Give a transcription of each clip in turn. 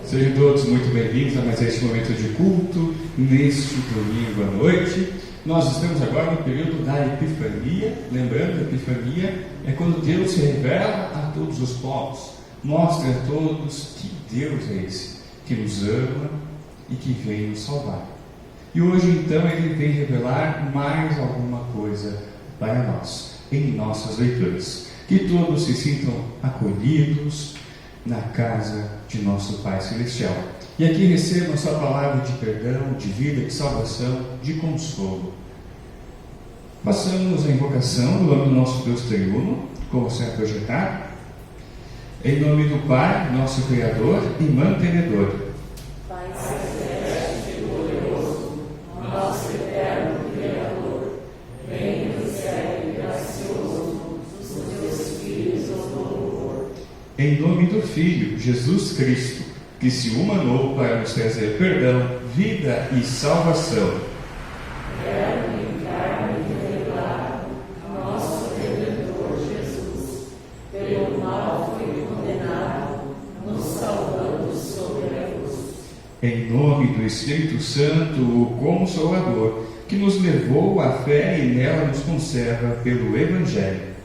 Sejam todos muito bem-vindos a mais este momento de culto, neste domingo à noite. Nós estamos agora no período da Epifania. Lembrando, a Epifania é quando Deus se revela a todos os povos, mostra a todos que Deus é esse, que nos ama e que vem nos salvar. E hoje, então, Ele vem revelar mais alguma coisa para nós, em nossas leituras. Que todos se sintam acolhidos na casa de nosso Pai Celestial. E aqui recebam a sua palavra de perdão, de vida, de salvação, de consolo. Passamos a invocação do nome do nosso Deus triuno, como será projetado. Em nome do Pai, nosso Criador e mantenedor. Pai celeste e glorioso, nosso eterno Criador, reino do céu e gracioso, dos teus filhos ao louvor. Em nome do Filho, Jesus Cristo, que se humanou para nos trazer perdão, vida e salvação. Verbo encarne e revelado, nosso Redentor Jesus, pelo mal foi condenado, nos salvando sobre a cruz. Em nome do Espírito Santo, o Consolador, que nos levou à fé e nela nos conserva pelo Evangelho.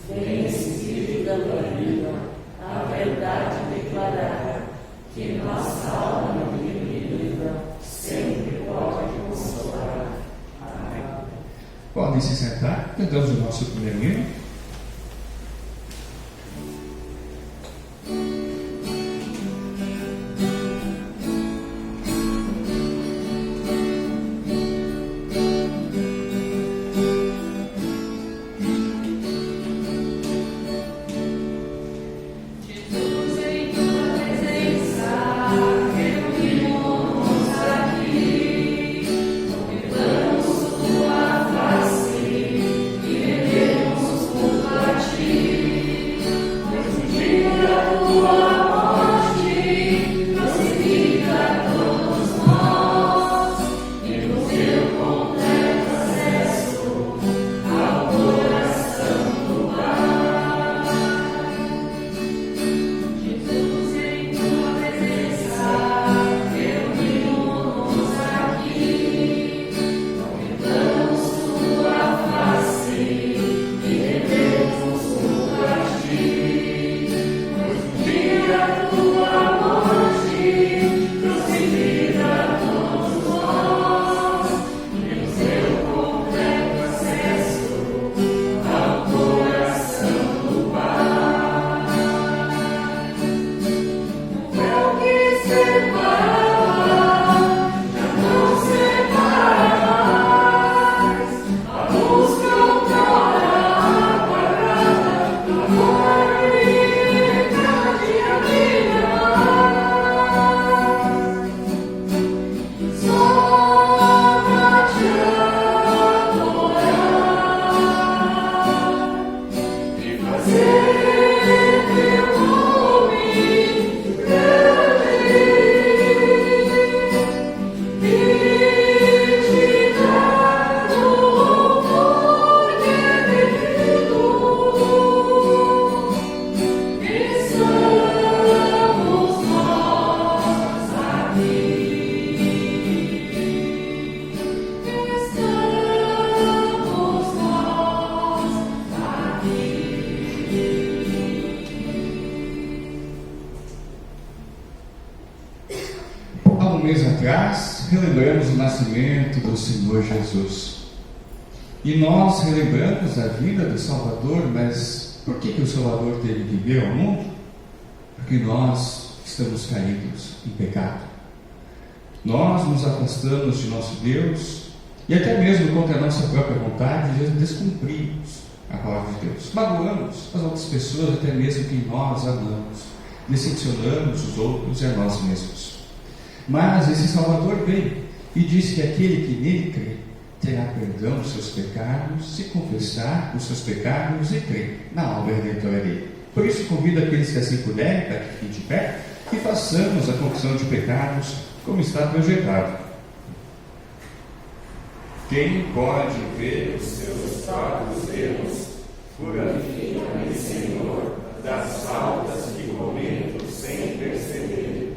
Vem Espírito da vida, a verdade declarada, que nossa alma diminuída sempre pode consolar. Amém. Podem se sentar, cantamos o nosso primeiro hino. Relembramos o nascimento do Senhor Jesus. E nós relembramos a vida do Salvador, mas por que o Salvador teve que vir ao mundo? Porque nós estamos caídos em pecado. Nós nos afastamos de nosso Deus e até mesmo contra a nossa própria vontade, descumprimos a palavra de Deus. Magoamos as outras pessoas, até mesmo quem nós amamos. Decepcionamos os outros e a nós mesmos. Mas esse Salvador veio e disse que aquele que nele crê terá perdão dos seus pecados, se confessar os seus pecados e crer na obra redentora dele. Por isso convido aqueles que assim puderem, para que fiquem de pé, e façamos a confissão de pecados como está projetado. Quem pode ver os seus próprios erros, purifica-me, Senhor, das faltas que cometo sem perceber.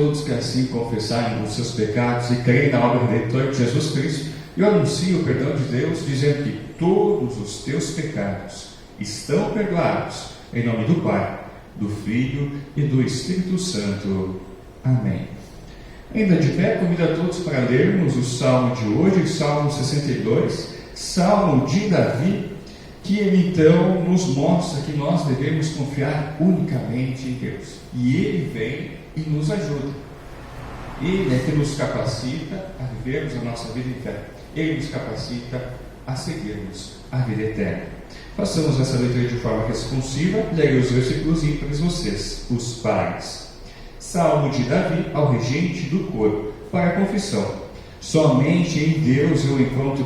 todos que assim confessarem os seus pecados e creem na obra redentora de Jesus Cristo, eu anuncio o perdão de Deus, dizendo que todos os teus pecados estão perdoados, em nome do Pai, do Filho e do Espírito Santo. Amém. Ainda de pé, convido a todos para lermos o Salmo de hoje, o Salmo 62, Salmo de Davi, que ele então nos mostra que nós devemos confiar unicamente em Deus. E ele vem e nos ajuda. Ele é que nos capacita a vivermos a nossa vida em fé. Ele nos capacita a seguirmos a vida eterna. Façamos essa leitura de forma responsiva. Leia os versículos ímpares vocês, os pares. Salmo de Davi ao regente do coro, para a confissão. Somente em Deus eu encontro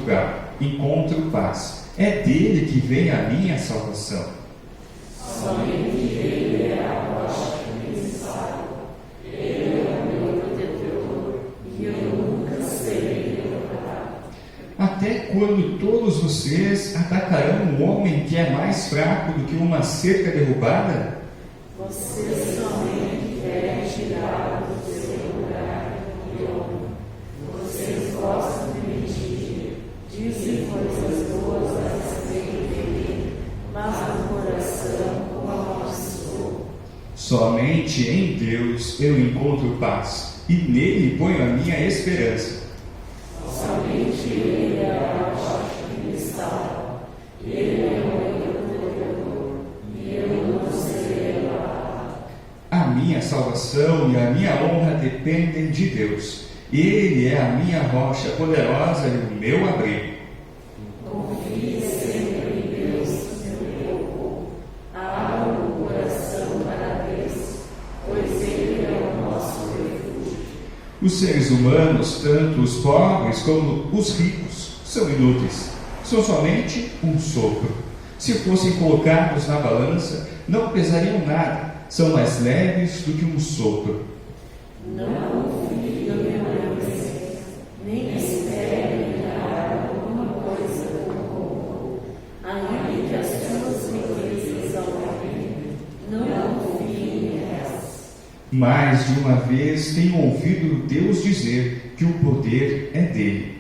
paz. É dele que vem a minha salvação. Somente ele é a rocha que me salva. Ele é o meu protetor e eu nunca serei derrotado. Até quando todos vocês atacarão um homem que é mais fraco do que uma cerca derrubada? Vocês somente querem tirá-lo do seu lugar de honra. Vocês gostam de mentir, dizem coisas boas a respeito dele, mas no coração o amaldiçoam. Somente em Deus eu encontro paz, e nele ponho a minha esperança. Somente ele é a rocha que me salva. Ele é o meu protetor e eu não serei abalado. A minha salvação e a minha honra dependem de Deus. Ele é a minha rocha poderosa e o meu abrigo. Confie sempre em Deus, meu povo. Abra o coração para Deus, pois Ele é o nosso refúgio. Os seres humanos, tanto os pobres como os ricos, são inúteis. São somente um sopro. Se fossem colocados na balança, não pesariam nada. São mais leves do que um sopro. Não confie no meu Deus, nem espere ganhar alguma coisa com roubo. Ainda que as suas riquezas aumentem, não confie nelas. Mais de uma vez tenho ouvido Deus dizer que o poder é dele.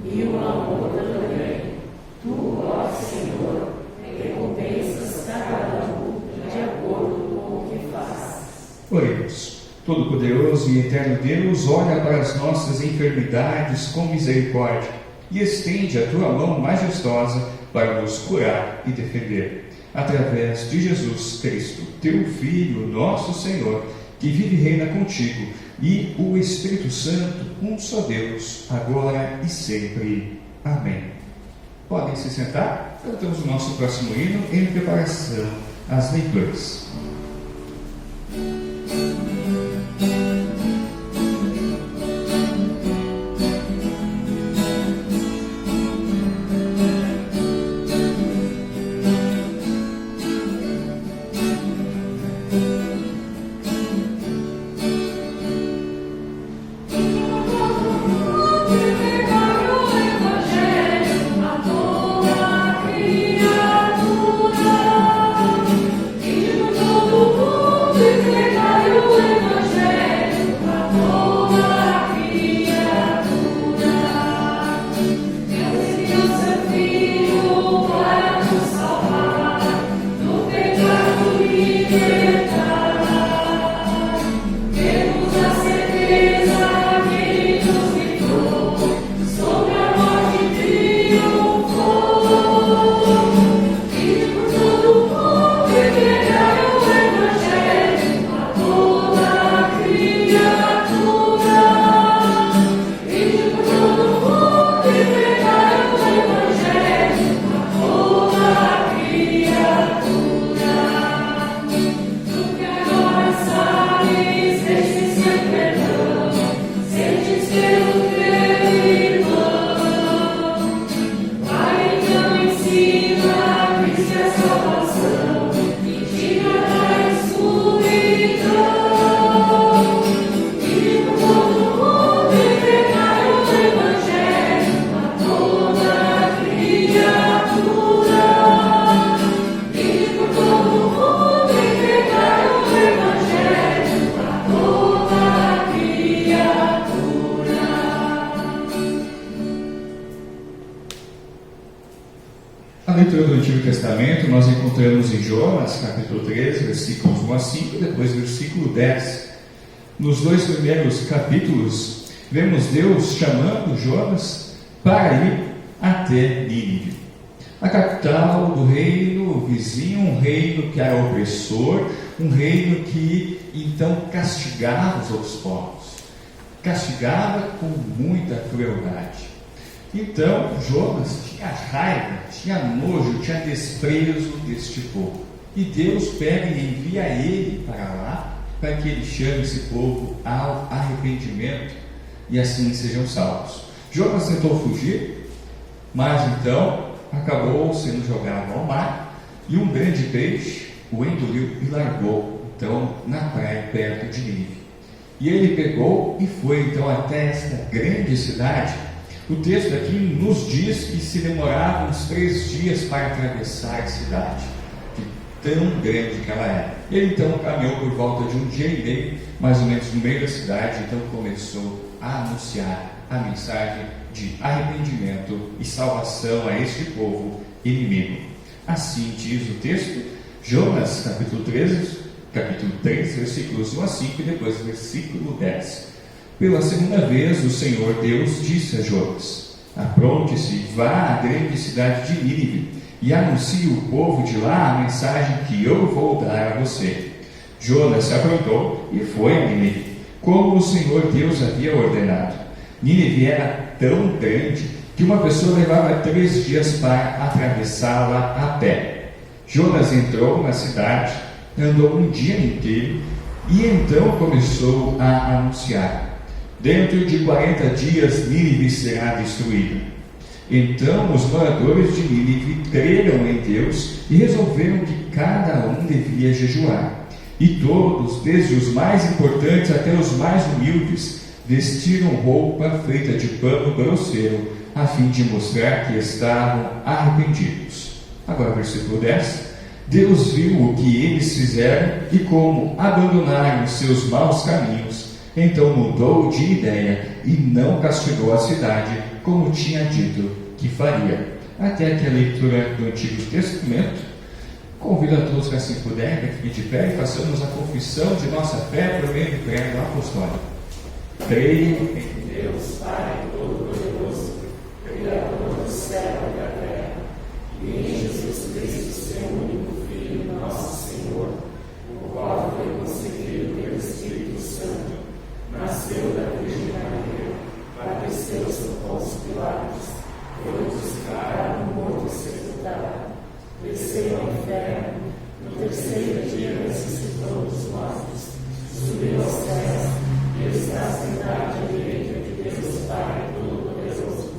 E o amor também. Tu, ó Senhor, recompensas cada um de acordo com o que faz. Oremos. Todo-Poderoso e Eterno Deus, olha para as nossas enfermidades com misericórdia e estende a tua mão majestosa para nos curar e defender. Através de Jesus Cristo, teu Filho, nosso Senhor, que vive e reina contigo, e o Espírito Santo, um só Deus, agora e sempre. Amém. Podem se sentar. Cantamos o nosso próximo hino em preparação às leituras. Todo Testamento, nós encontramos em Jonas, capítulo 13, versículos 1 a 5, depois versículo 10. Nos dois primeiros capítulos, vemos Deus chamando Jonas para ir até Nínive, a capital do reino vizinho, um reino que era opressor, um reino que então castigava os outros povos, castigava com muita crueldade. Então Jonas tinha raiva, tinha nojo, tinha desprezo deste povo, e Deus pega e envia ele para lá, para que ele chame esse povo ao arrependimento e assim sejam salvos. Jonas tentou fugir, mas então acabou sendo jogado ao mar, e um grande peixe o engoliu e largou então na praia perto de Nínive. E ele pegou e foi então até esta grande cidade. O texto aqui nos diz que se demorava uns 3 dias para atravessar a cidade, de tão grande que ela era. Ele então caminhou por volta de 1 dia e meio, mais ou menos no meio da cidade, então começou a anunciar a mensagem de arrependimento e salvação a este povo inimigo. Assim diz o texto, Jonas, capítulo 3, versículos 1 a 5 e depois versículo 10. Pela segunda vez o Senhor Deus disse a Jonas: apronte-se, vá à grande cidade de Nínive e anuncie ao povo de lá a mensagem que eu vou dar a você. Jonas se aprontou e foi a Nínive, como o Senhor Deus havia ordenado. Nínive era tão grande que uma pessoa levava 3 dias para atravessá-la a pé. Jonas entrou na cidade, andou um dia inteiro e então começou a anunciar: dentro de 40 dias Nínive será destruída. Então os moradores de Nínive creram em Deus e resolveram que cada um devia jejuar. E todos, desde os mais importantes até os mais humildes, vestiram roupa feita de pano grosseiro, a fim de mostrar que estavam arrependidos. Agora versículo 10. Deus viu o que eles fizeram e como abandonaram os seus maus caminhos. Então mudou de ideia e não castigou a cidade, como tinha dito que faria. Até aqui a leitura do Antigo Testamento. Convido a todos que assim puderem, que fiquem de pé e façamos a confissão de nossa fé por meio do credo apostólico. Creio em Deus, Pai Todo-Poderoso, Criador do céu e da terra, e em Jesus Cristo, seu único Filho, nosso Senhor, o qual foi concebido pelo Espírito Santo, nasceu da Virgem Maria, padeceu sob Pôncio Pilatos, foi crucificado, morto e sepultado, desceu ao inferno, no terceiro dia ressuscitou dos mortos, subiu aos céus e está sentado à direita de Deus Pai Todo-Poderoso,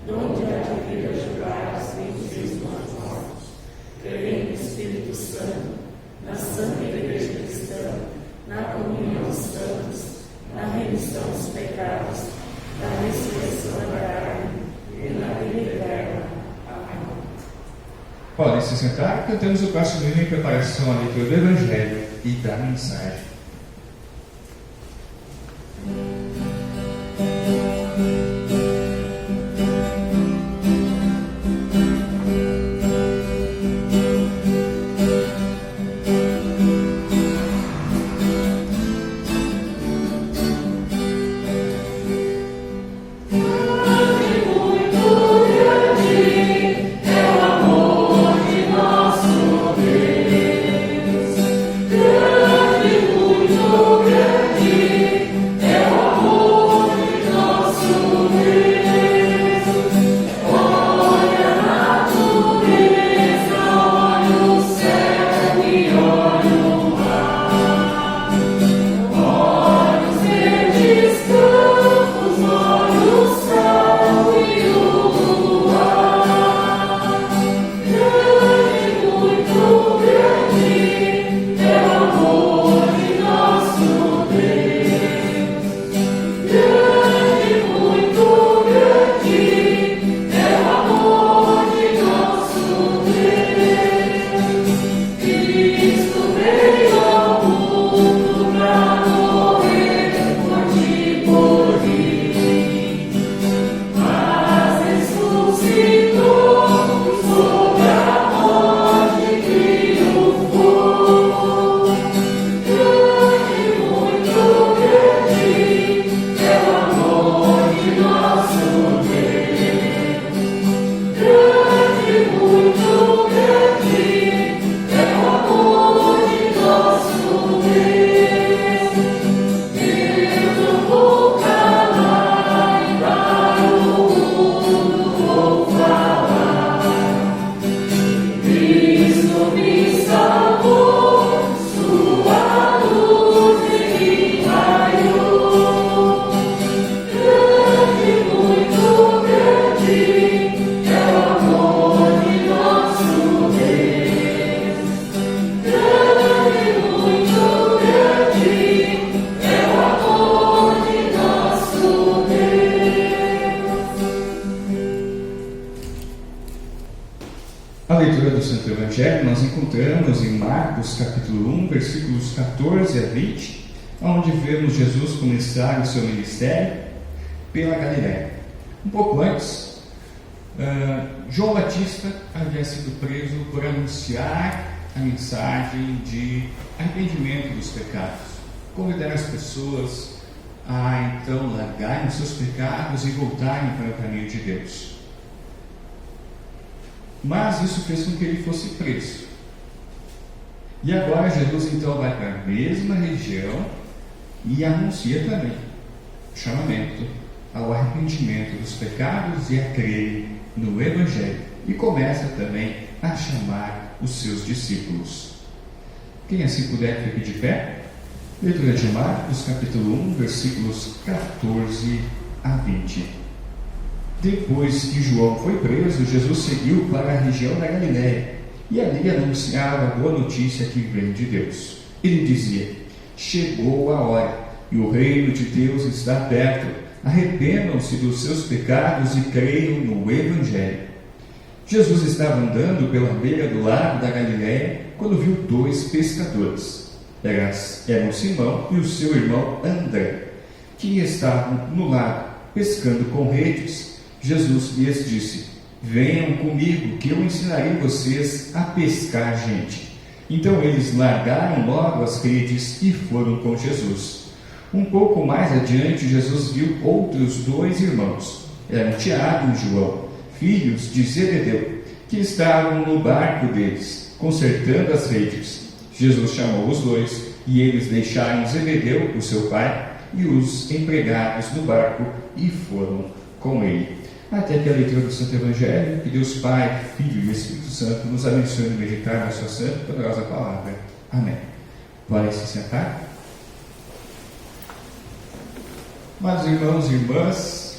donde há de vir a julgar os vivos e os mortos. Creio no Espírito Santo, na Santa Igreja Cristã, na comunhão dos santos, na remissão dos pecados, na ressurreição da carne e na vida eterna. Amém. Podem se sentar, cantamos o próximo hino em preparação à leitura do Evangelho e da mensagem. Grande nós encontramos em Marcos capítulo 1, versículos 14 a 20, onde vemos Jesus começar o seu ministério pela Galiléia. Um pouco antes, João Batista havia sido preso por anunciar a mensagem de arrependimento dos pecados, convidar as pessoas a então largarem os seus pecados e voltarem para o caminho de Deus. Mas isso fez com que ele fosse preso. E agora Jesus então vai para a mesma região e anuncia também o chamamento ao arrependimento dos pecados e a crer no Evangelho. E começa também a chamar os seus discípulos. Quem assim puder, fique de pé. Leitura de Marcos capítulo 1, versículos 14 a 20. Depois que João foi preso, Jesus seguiu para a região da Galiléia e ali anunciava a boa notícia que vem de Deus. Ele dizia: chegou a hora e o reino de Deus está perto. Arrependam-se dos seus pecados e creiam no Evangelho. Jesus estava andando pela beira do lago da Galiléia quando viu dois pescadores. Eram Simão e o seu irmão André, que estavam no lago pescando com redes. Jesus lhes disse: venham comigo, que eu ensinarei vocês a pescar gente. Então eles largaram logo as redes e foram com Jesus. Um pouco mais adiante, Jesus viu outros dois irmãos, eram Tiago e João, filhos de Zebedeu, que estavam no barco deles, consertando as redes. Jesus chamou os dois e eles deixaram Zebedeu, o seu pai, e os empregados do barco e foram com ele. Até aqui a leitura do Santo Evangelho. Que Deus Pai, Filho e Espírito Santo nos abençoe e meditar na sua santa e poderosa palavra. Amém. Podem se sentar. Amados irmãos e irmãs,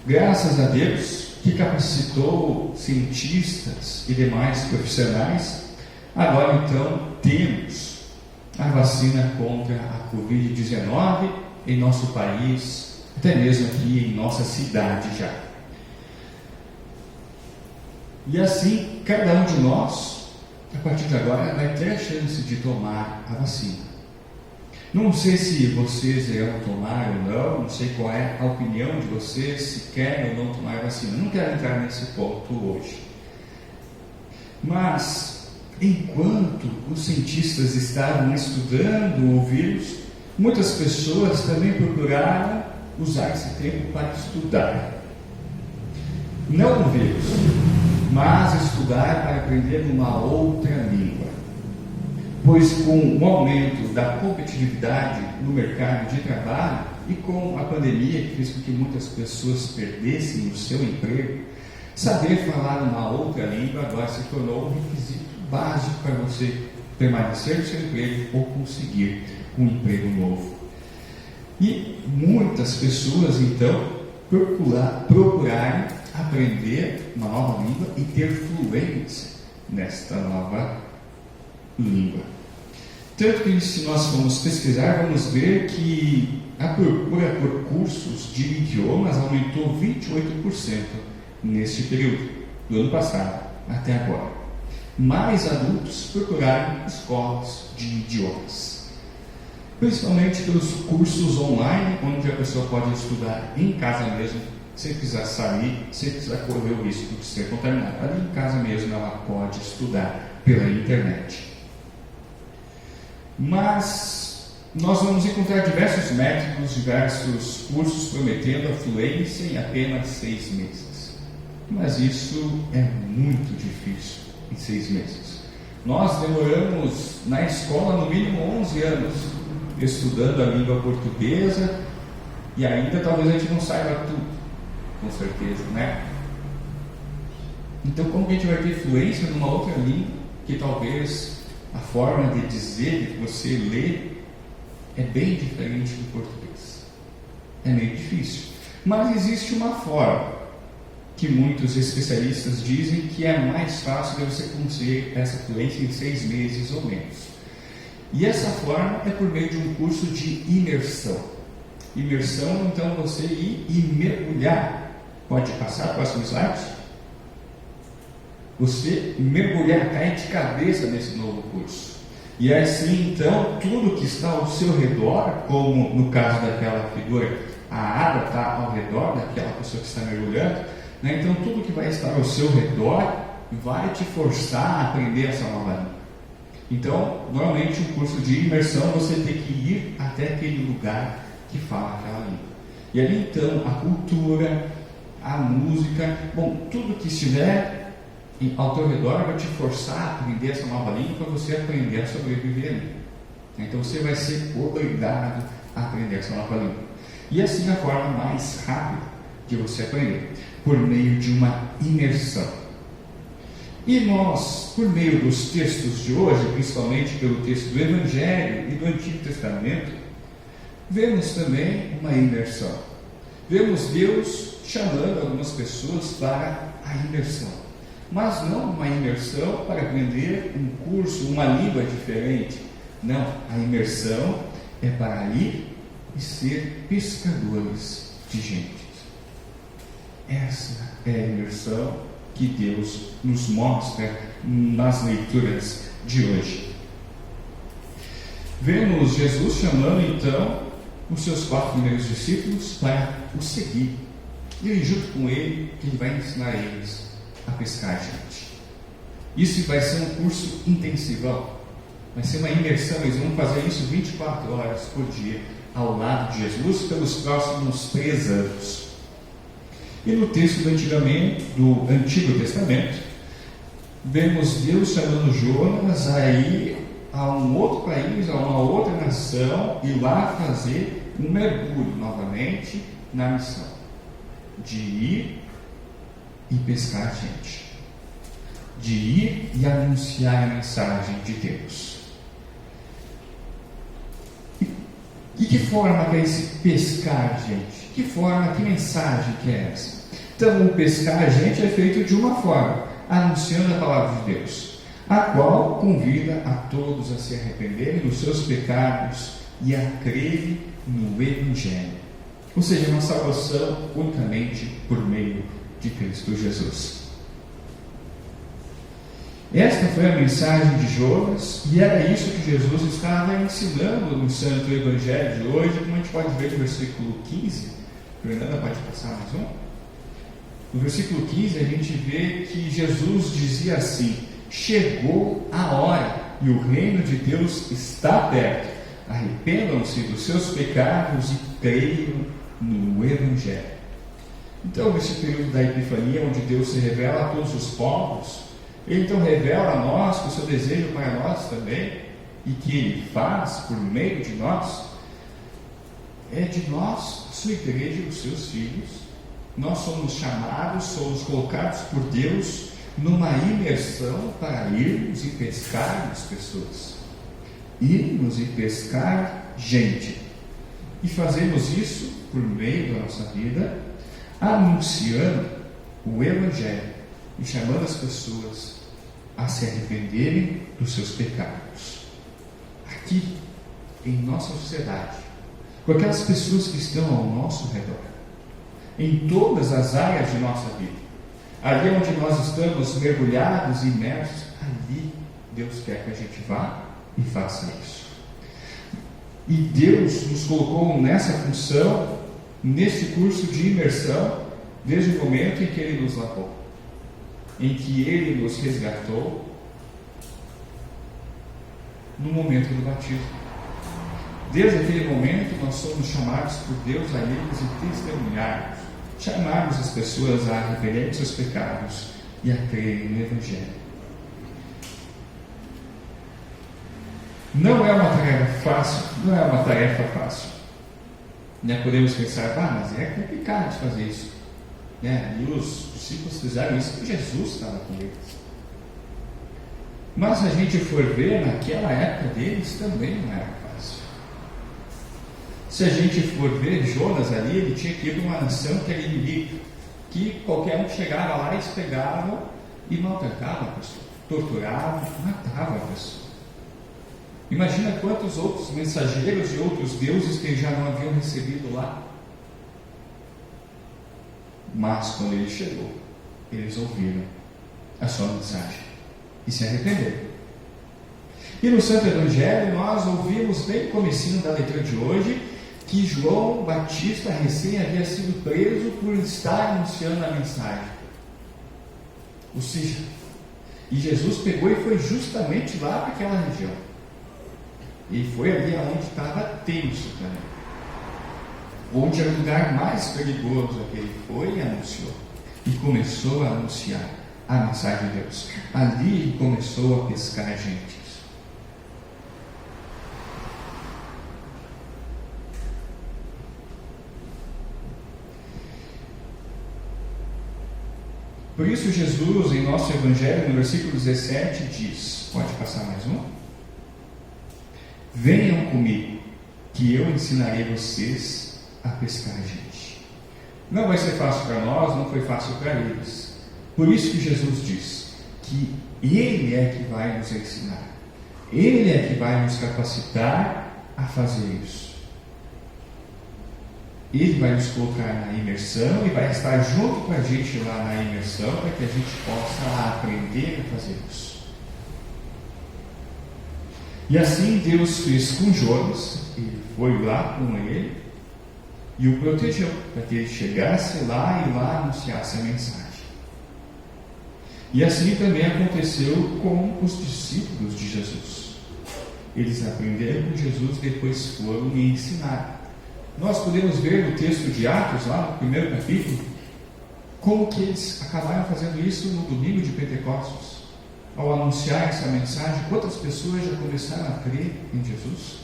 graças a Deus que capacitou cientistas e demais profissionais, agora então temos a vacina contra a Covid-19 em nosso país, até mesmo aqui em nossa cidade já. E assim, cada um de nós, a partir de agora, vai ter a chance de tomar a vacina. Não sei se vocês irão tomar ou não sei qual é a opinião de vocês, se querem ou não tomar a vacina. Não quero entrar nesse ponto hoje. Mas, enquanto os cientistas estavam estudando o vírus, muitas pessoas também procuraram usar esse tempo para estudar. Não o vírus, mas estudar para aprender uma outra língua. Pois com o aumento da competitividade no mercado de trabalho e com a pandemia que fez com que muitas pessoas perdessem o seu emprego, saber falar uma outra língua agora se tornou um requisito básico para você permanecer no seu emprego ou conseguir um emprego novo. E muitas pessoas então procuraram aprender uma nova língua e ter fluência nesta nova língua. Tanto que, se nós formos pesquisar, vamos ver que a procura por cursos de idiomas aumentou 28% neste período, do ano passado até agora. Mais adultos procuraram escolas de idiomas, principalmente pelos cursos online, onde a pessoa pode estudar em casa mesmo, sem precisar sair, sem precisar correr o risco de ser contaminada. Ali em casa mesmo ela pode estudar pela internet. Mas nós vamos encontrar diversos métodos, diversos cursos prometendo a fluência em apenas 6 meses. Mas isso é muito difícil em 6 meses. Nós demoramos na escola no mínimo 11 anos estudando a língua portuguesa e ainda talvez a gente não saiba tudo, com certeza, né? Então, como que a gente vai ter fluência numa outra língua que talvez a forma de dizer, de você ler, é bem diferente do português? É meio difícil. Mas existe uma forma que muitos especialistas dizem que é mais fácil de você conseguir essa fluência em 6 meses ou menos. E essa forma é por meio de um curso de imersão. Imersão, então, você ir e mergulhar. Pode passar o próximo slide? você mergulhar, cair de cabeça nesse novo curso. E assim, então, tudo que está ao seu redor, como no caso daquela figura, a água está ao redor daquela pessoa que está mergulhando, né? Então tudo que vai estar ao seu redor vai te forçar a aprender essa nova língua. Então, normalmente, um curso de imersão, você tem que ir até aquele lugar que fala aquela língua. E ali, então, a cultura, a música, bom, tudo que estiver ao teu redor vai te forçar a aprender essa nova língua para você aprender a sobreviver ali. Então, você vai ser obrigado a aprender essa nova língua. E assim, a forma mais rápida de você aprender, por meio de uma imersão. E nós, por meio dos textos de hoje, principalmente pelo texto do Evangelho e do Antigo Testamento, vemos também uma imersão. Vemos Deus chamando algumas pessoas para a imersão. Mas não uma imersão para aprender um curso, uma língua diferente. Não, a imersão é para ir e ser pescadores de gente. Essa é a imersão que Deus nos mostra nas leituras de hoje. Vemos Jesus chamando então os seus 4 primeiros discípulos para o seguir. E junto com ele, que ele vai ensinar eles a pescar gente. Isso vai ser um curso intensivão. Vai ser uma imersão, eles vão fazer isso 24 horas por dia, ao lado de Jesus, pelos próximos 3 anos. E no texto do Antigo Testamento, vemos Deus chamando Jonas a ir a um outro país, a uma outra nação, e lá fazer um mergulho novamente na missão de ir e pescar gente, de ir e anunciar a mensagem de Deus. E que forma que é esse pescar gente? Que forma, que mensagem que é essa? Então, o pescar gente é feito de uma forma, anunciando a palavra de Deus, a qual convida a todos a se arrependerem dos seus pecados e a crerem no Evangelho. Ou seja, uma salvação unicamente por meio de Cristo Jesus. Esta foi a mensagem de Jonas, e era isso que Jesus estava ensinando no Santo Evangelho de hoje, como a gente pode ver no versículo 15. Fernanda, pode passar mais um? No versículo 15 a gente vê que Jesus dizia assim: chegou a hora e o reino de Deus está perto. Arrependam-se dos seus pecados e creiam no Evangelho. Então, nesse período da Epifania, onde Deus se revela a todos os povos, Ele então revela a nós que o seu desejo para nós também, e que Ele faz por meio de nós, é de nós, a sua igreja, os seus filhos. Nós somos chamados, somos colocados por Deus numa imersão para irmos e pescarmos pessoas, irmos e pescar gente, e fazemos isso por meio da nossa vida, anunciando o Evangelho e chamando as pessoas a se arrependerem dos seus pecados. Aqui, em nossa sociedade, com aquelas pessoas que estão ao nosso redor, em todas as áreas de nossa vida, ali onde nós estamos mergulhados, imersos, ali Deus quer que a gente vá e faça isso. E Deus nos colocou nessa função, nesse curso de imersão, desde o momento em que Ele nos lavou, em que Ele nos resgatou, no momento do batismo. Desde aquele momento, nós somos chamados por Deus a irmos e testemunharmos, chamarmos as pessoas a arrependerem dos seus pecados e a crerem no Evangelho. Não é uma tarefa fácil. Né? Podemos pensar, mas é complicado de fazer isso. Né? E os discípulos fizeram isso porque Jesus estava com eles. Mas se a gente for ver, naquela época deles também não era fácil. Se a gente for ver Jonas ali, ele tinha que ir para uma nação que era inimiga, que qualquer um que chegava lá, eles pegavam e maltratavam a pessoa, torturavam, matavam a pessoa. Imagina quantos outros mensageiros de outros deuses que já não haviam recebido lá. Mas quando ele chegou, eles ouviram a sua mensagem e se arrependeram. E no Santo Evangelho nós ouvimos bem no comecinho da leitura de hoje que João Batista recém havia sido preso por estar anunciando a mensagem. Ou seja, e Jesus pegou e foi justamente lá para aquela região. E foi ali onde estava tenso também. Onde era o lugar mais perigoso que ele foi e anunciou. E começou a anunciar a mensagem de Deus. Ali ele começou a pescar gente. Por isso Jesus, em nosso Evangelho, no versículo 17, diz, pode passar mais um? Venham comigo, que eu ensinarei vocês a pescar gente. Não vai ser fácil para nós, não foi fácil para eles. Por isso que Jesus diz que Ele é que vai nos ensinar. Ele é que vai nos capacitar a fazer isso. Ele vai nos colocar na imersão e vai estar junto com a gente lá na imersão para que a gente possa aprender a fazer isso. E assim Deus fez com Jonas, ele foi lá com ele e o protegeu para que ele chegasse lá e lá anunciasse a mensagem. E assim também aconteceu com os discípulos de Jesus. Eles aprenderam com Jesus, depois foram e ensinaram. Nós podemos ver no texto de Atos, lá no primeiro capítulo, como que eles acabaram fazendo isso no domingo de Pentecostes. Ao anunciar essa mensagem, quantas pessoas já começaram a crer em Jesus?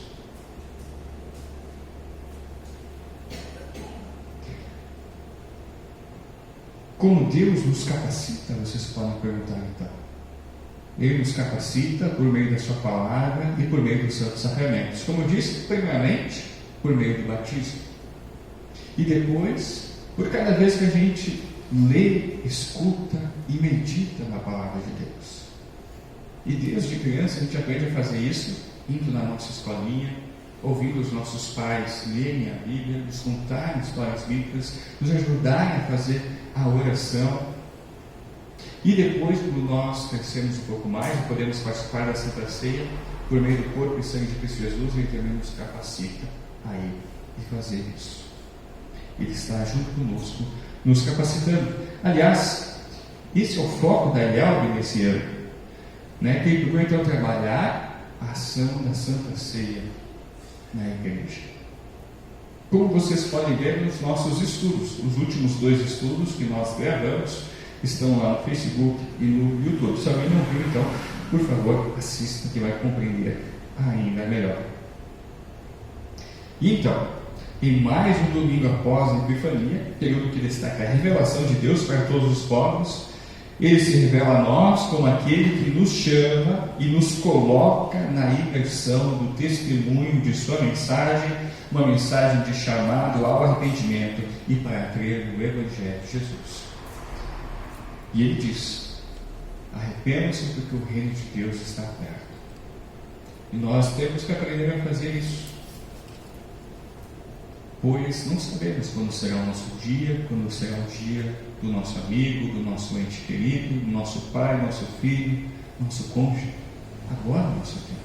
Como Deus nos capacita, vocês podem perguntar então. Ele nos capacita por meio da sua palavra e por meio dos santos sacramentos. Como eu disse, primeiramente, por meio do batismo. E depois, por cada vez que a gente lê, escuta e medita na palavra de Deus. E desde criança a gente aprende a fazer isso, indo na nossa escolinha, ouvindo os nossos pais lerem a Bíblia, nos contarem histórias bíblicas, nos ajudarem a fazer a oração. E depois, quando nós crescemos um pouco mais e podemos participar da Santa Ceia, por meio do corpo e sangue de Cristo Jesus, Ele também nos capacita a ir e fazer isso. Ele está junto conosco, nos capacitando. Aliás, esse é o foco da IELB nesse ano, né? Que ele procura então trabalhar a ação da Santa Ceia na igreja. Como vocês podem ver nos nossos estudos, os últimos 2 estudos que nós gravamos estão lá no Facebook e no YouTube. Se alguém não viu, então, por favor, assista que vai compreender ainda melhor. E então, em mais um domingo após a Epifania, período que destaca a revelação de Deus para todos os povos, Ele se revela a nós como aquele que nos chama e nos coloca na imersão do testemunho de sua mensagem, uma mensagem de chamado ao arrependimento e para crer no Evangelho de Jesus. E Ele diz: arrependam-se porque o reino de Deus está perto. E nós temos que aprender a fazer isso. Pois não sabemos quando será o nosso dia, quando será o dia do nosso amigo, do nosso ente querido, do nosso pai, nosso filho, nosso cônjuge. Agora é o nosso tempo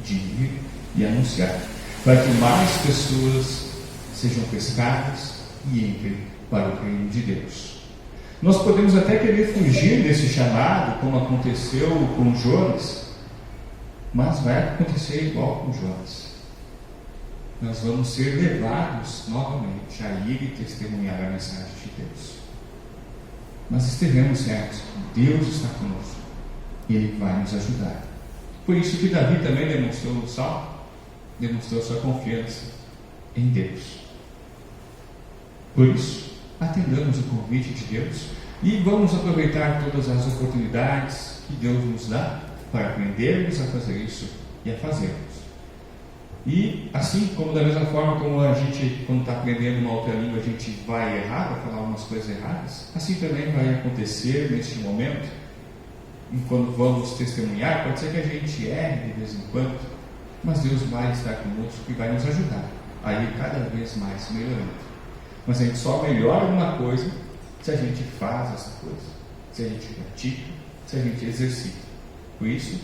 de ir e anunciar, para que mais pessoas sejam pescadas e entrem para o reino de Deus. Nós podemos até querer fugir desse chamado, como aconteceu com Jonas, mas vai acontecer igual com Jonas. Nós vamos ser levados novamente a ir e testemunhar a mensagem de Deus. Mas estejamos certos, Deus está conosco e Ele vai nos ajudar. Por isso que Davi também demonstrou no Salmo, demonstrou sua confiança em Deus. Por isso, atendamos o convite de Deus e vamos aproveitar todas as oportunidades que Deus nos dá para aprendermos a fazer isso e a fazermos. E assim como da mesma forma como a gente, quando está aprendendo uma outra língua, a gente vai errar, vai falar umas coisas erradas, assim também vai acontecer neste momento. E quando vamos testemunhar, pode ser que a gente erre de vez em quando, mas Deus vai estar conosco e vai nos ajudar a ir cada vez mais melhorando. Mas a gente só melhora uma coisa se a gente faz essa coisa, se a gente pratica, se a gente exercita. Por isso,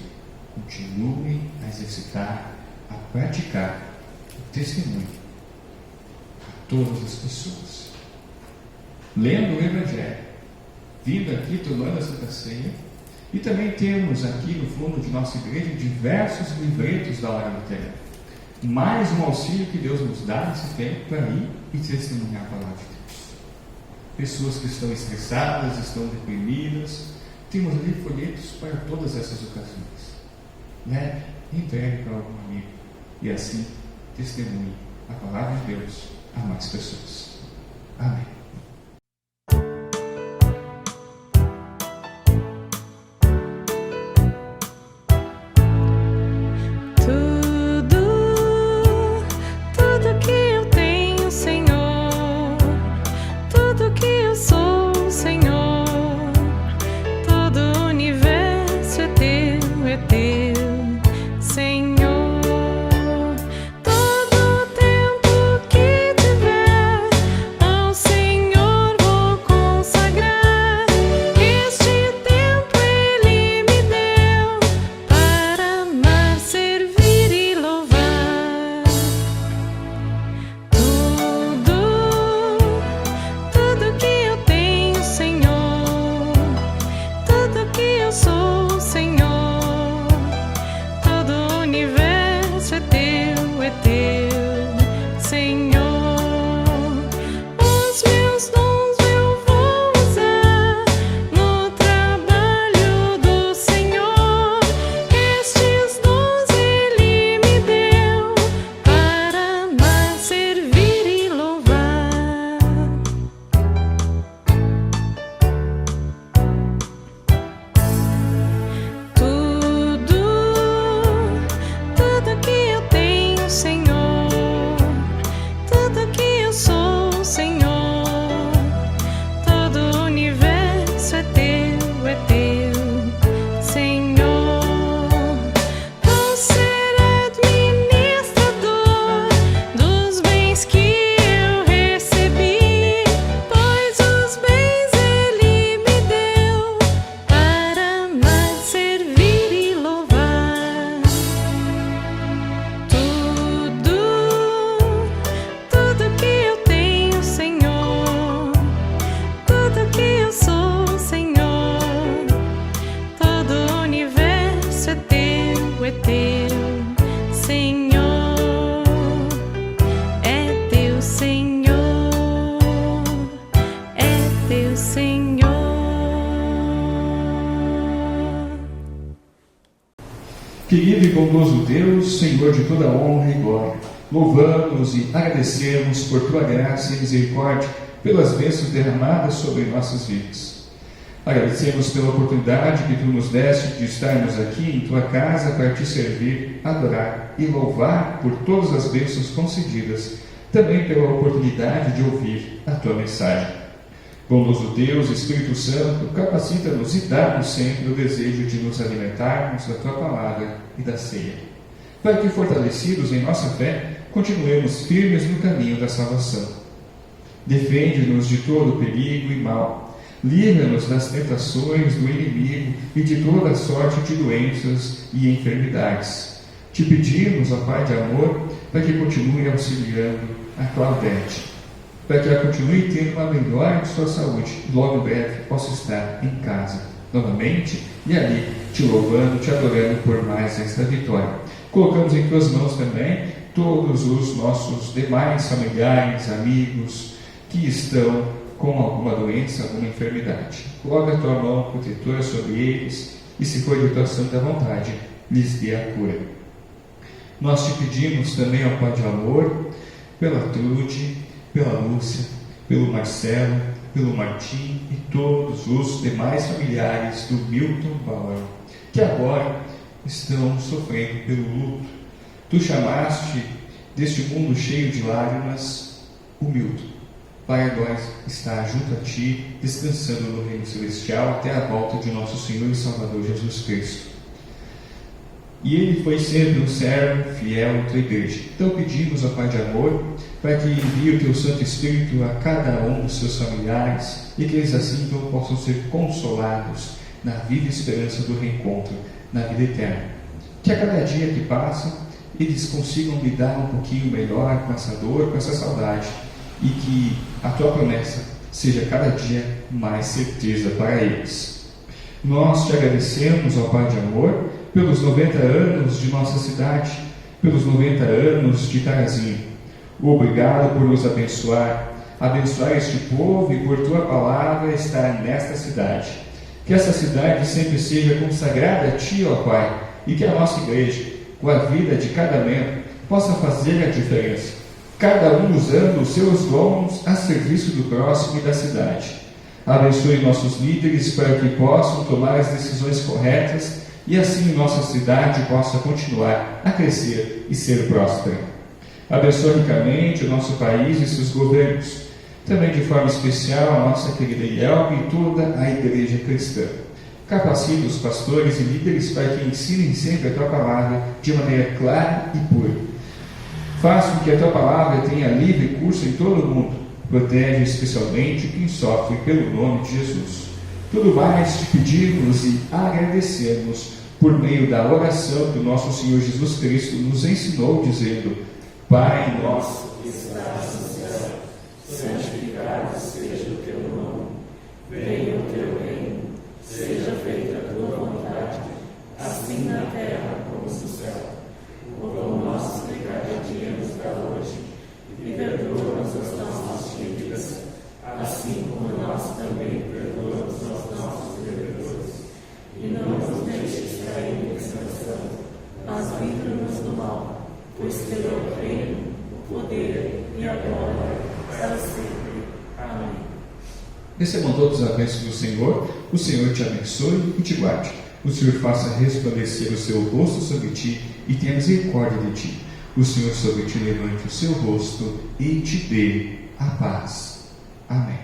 continue a exercitar, a praticar o testemunho a todas as pessoas. Lendo o Evangelho, vindo aqui, tomando a Santa Ceia, e também temos aqui no fundo de nossa igreja diversos livretos da hora luterana. Mais um auxílio que Deus nos dá nesse tempo para ir e testemunhar a palavra de Deus. Pessoas que estão estressadas, estão deprimidas, temos ali folhetos para todas essas ocasiões. Leve, entregue para algum amigo e assim testemunhe a palavra de Deus a mais pessoas. Amém. Querido e bondoso Deus, Senhor de toda honra e glória, louvamos e agradecemos por Tua graça e misericórdia pelas bênçãos derramadas sobre nossas vidas. Agradecemos pela oportunidade que Tu nos deste de estarmos aqui em Tua casa para Te servir, adorar e louvar por todas as bênçãos concedidas, também pela oportunidade de ouvir a Tua mensagem. Bondoso Deus, Espírito Santo, capacita-nos e dá-nos sempre o desejo de nos alimentarmos da Tua palavra e da ceia, para que, fortalecidos em nossa fé, continuemos firmes no caminho da salvação. Defende-nos de todo perigo e mal, livra-nos das tentações do inimigo e de toda sorte de doenças e enfermidades. Te pedimos, ó Pai de amor, para que continue auxiliando a Claudete, para que ela continue tendo uma melhora de sua saúde e logo em breve possa estar em casa novamente e ali te louvando, te adorando por mais esta vitória. Colocamos em tuas mãos também todos os nossos demais familiares, amigos que estão com alguma doença, alguma enfermidade. Coloca a tua mão protetora sobre eles e, se for de tua santa vontade, lhes dê a cura. Nós te pedimos também, ó Pai de amor, pela Trude, pela Lúcia, pelo Marcelo, pelo Martim e todos os demais familiares do Milton Bauer, que agora estão sofrendo pelo luto. Tu chamaste deste mundo cheio de lágrimas o Milton, para agora estar junto a Ti, descansando no reino celestial até a volta de nosso Senhor e Salvador Jesus Cristo. E ele foi sempre um servo fiel à Tua igreja. Então pedimos, ó Pai de amor, para que envie o Teu Santo Espírito a cada um dos seus familiares e que eles assim então possam ser consolados na viva esperança do reencontro, na vida eterna. Que a cada dia que passa, eles consigam lidar um pouquinho melhor com essa dor, com essa saudade, e que a tua promessa seja cada dia mais certeza para eles. Nós te agradecemos, ó Pai de amor, pelos 90 anos de nossa cidade, pelos 90 anos de Itarazinho. Obrigado por nos abençoar este povo e por tua palavra estar nesta cidade. Que essa cidade sempre seja consagrada a ti, ó Pai, e que a nossa igreja, com a vida de cada membro, possa fazer a diferença, cada um usando os seus dons a serviço do próximo e da cidade. Abençoe nossos líderes para que possam tomar as decisões corretas e assim nossa cidade possa continuar a crescer e ser próspera. Abençoe ricamente o nosso país e seus governos, também de forma especial a nossa querida IELB e toda a igreja cristã. Capacite os pastores e líderes para que ensinem sempre a tua palavra de maneira clara e pura. Faça com que a tua palavra tenha livre curso em todo o mundo. Protege especialmente quem sofre pelo nome de Jesus. Tudo mais te pedimos e agradecemos por meio da oração que o nosso Senhor Jesus Cristo nos ensinou, dizendo: Pai nosso que estás no céu, santificado seja o teu nome. Venha o teu reino, seja feita a tua vontade, assim na terra como no céu. O pão nosso de cada dia nos dá hoje, e perdoa-nos as nossas dívidas, assim como nós também perdoamos aos nossos devedores. E não nos deixes cair em tentação, mas livra-nos do mal, pois teu é o reino, o poder e a glória para sempre. Amém. Recebam todos a bênção do Senhor. O Senhor te abençoe e te guarde. O Senhor faça resplandecer o seu rosto sobre ti e tenha misericórdia de ti. O Senhor sobre ti levante o seu rosto e te dê a paz. Amém.